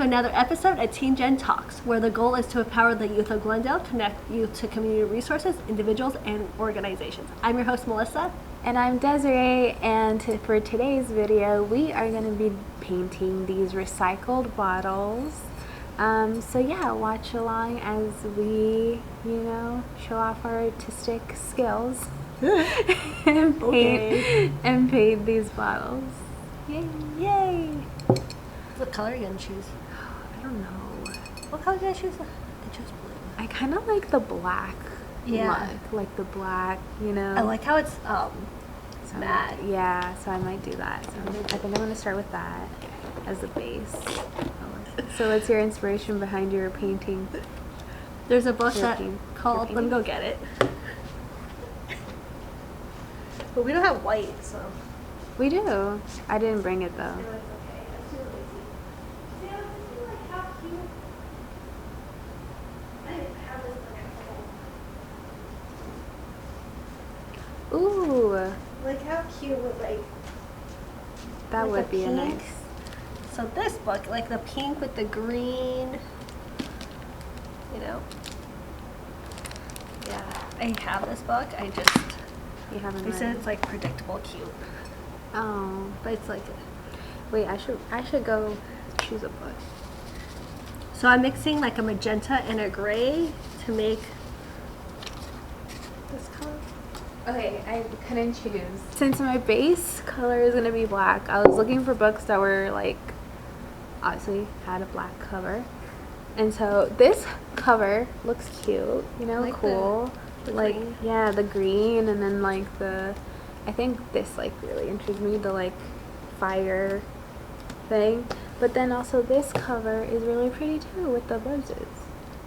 another episode of Teen Gen Talks, where the goal is to empower the youth of Glendale, connect youth to community resources, individuals, and organizations. I'm your host, Melissa. And I'm Desiree, and for today's video, we are going to be painting these recycled bottles. So yeah, watch along as we, show off our artistic skills and paint these bottles. Yay! Yay! What color are you gonna choose? I don't know. What color did I choose? I chose blue. I kind of like the black look, like the black, I like how it's matte. Yeah, so I might do that. So I think I'm gonna start with that as the base. So what's your inspiration behind your painting? There's a book called, let me go get it. But we don't have white, so. We do. I didn't bring it though. Ooh. Like how cute would that would be a nice. So this book, like the pink with the green, Yeah, I have this book. You haven't they read said it? it's like predictable cute. Oh. But it's like wait, I should go choose a book. So I'm mixing like a magenta and a gray to make this color. Okay, I couldn't choose. Since my base color is gonna be black, I was looking for books that were like, obviously had a black cover. And so this cover looks cute, like cool. The like, green. yeah, the green, and then like I think this like really intrigued me, the like fire thing. But then also this cover is really pretty too with the roses.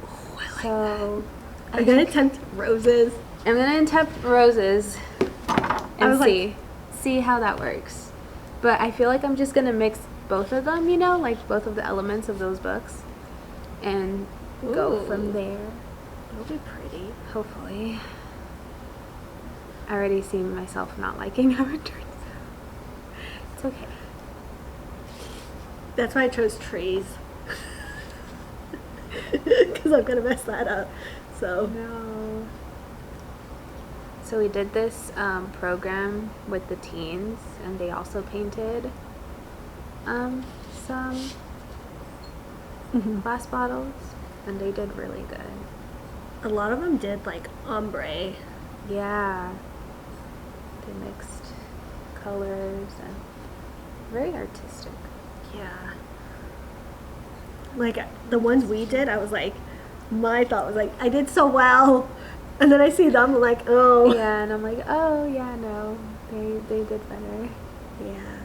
Oh, I like so that. I'm gonna attempt roses. I'm gonna attempt roses and see how that works. But I feel like I'm just gonna mix both of them, like both of the elements of those books, and go from there. It'll be pretty. Hopefully. I already see myself not liking how it turns out. It's okay. That's why I chose trees. Because I'm gonna mess that up. So. No. So we did this program with the teens, and they also painted some glass bottles, and they did really good. A lot of them did like ombre. Yeah. They mixed colors and very artistic. Yeah. Like the ones we did, I was like, my thought was like, I did so well. And then I see them, I'm like, oh. Yeah, and I'm like, oh, yeah, no, they did better. Yeah.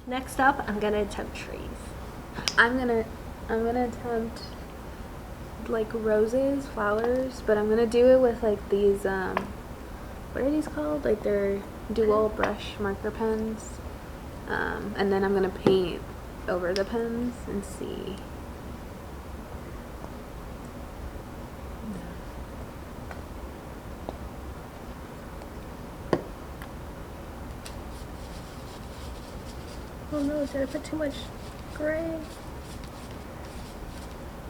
Next up, I'm gonna attempt trees. I'm gonna attempt like roses, flowers, but I'm gonna do it with like these what are these called? Like they're dual brush marker pens. And then I'm gonna paint over the pens and see. Oh no, did I put too much gray?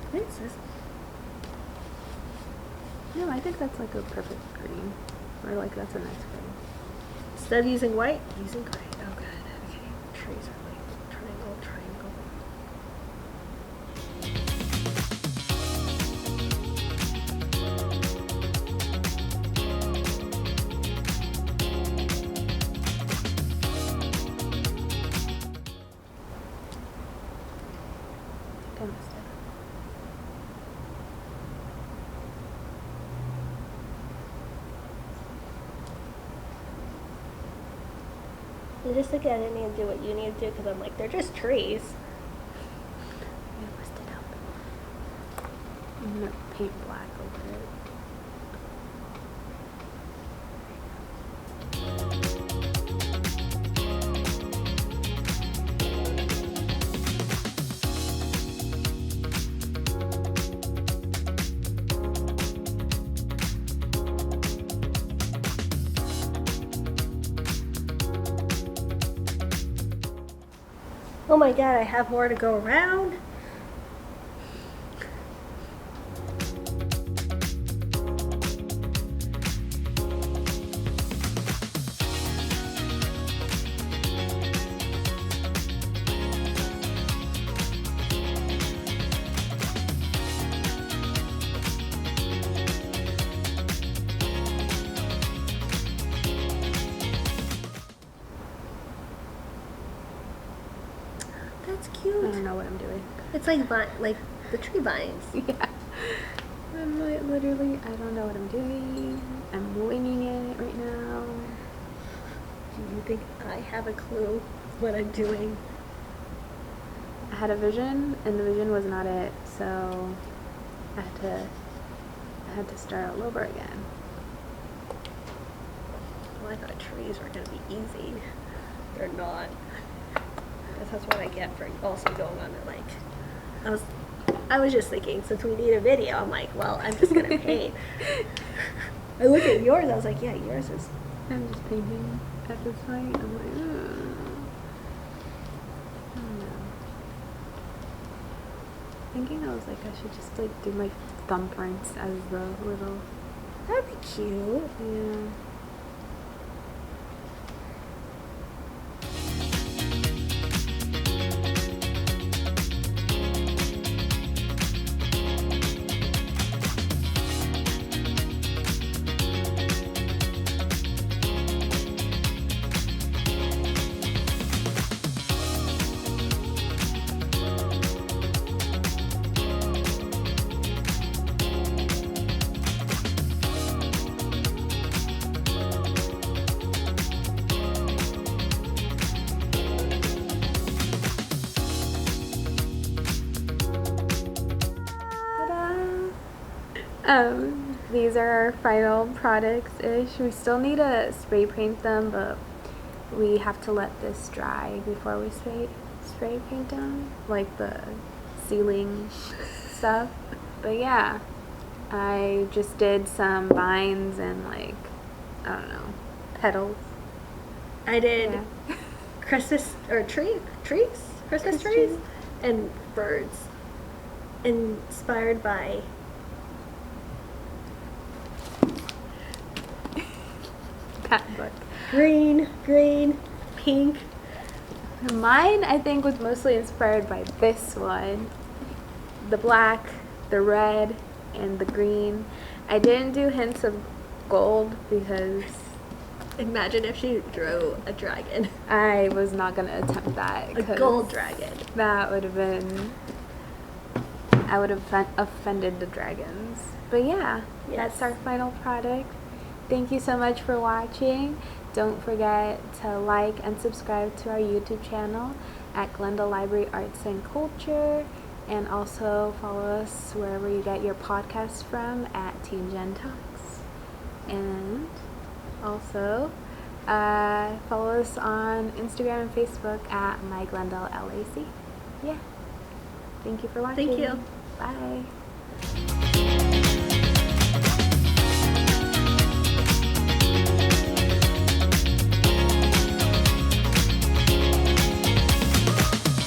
What is this? No, I think that's like a perfect green. Or like that's a nice green. Instead of using white, using gray. Oh good. Okay. Trees are like triangle, triangle. I missed it. I just think I didn't need to do what you need to do because I'm like, they're just trees. I messed it up. I'm gonna paint black over it. Oh my god, I have more to go around. That's I cute. don't know what I'm doing. It's like the tree vines. Yeah. I'm like, literally, I don't know what I'm doing. I'm winging it right now. Do you think I have a clue what I'm doing? I had a vision, and the vision was not it, so I had to start all over again. Well, I thought trees were gonna be easy. They're not. I guess that's what I get for also going on it. Like, I was just thinking, since we need a video, I'm like, well, I'm just gonna paint. I look at yours, I was like, yeah, yours is. I'm just painting at this point. I'm like, I don't know. Thinking I was like, I should just like do my thumbprints as the little. That'd be cute. Yeah. These are our final products-ish. We still need to spray paint them, but we have to let this dry before we spray paint them, like the ceiling stuff. But yeah, I just did some vines and like, I don't know, petals. I did Yeah. Christmas or trees, Christmas trees, and birds, inspired by. That book. Green, pink. Mine, I think, was mostly inspired by this one. The black, the red, and the green. I didn't do hints of gold because Imagine if she drew a dragon. I was not going to attempt that. A 'cause gold dragon. That would have been... I would have offended the dragons. But yeah, Yes. that's our final product. Thank you so much for watching. Don't forget to like and subscribe to our YouTube channel at Glendale Library Arts and Culture, and also follow us wherever you get your podcasts from at Teen Gen Talks. And also follow us on Instagram and Facebook at MyGlendale LAC. Yeah. Thank you for watching. Thank you. Bye.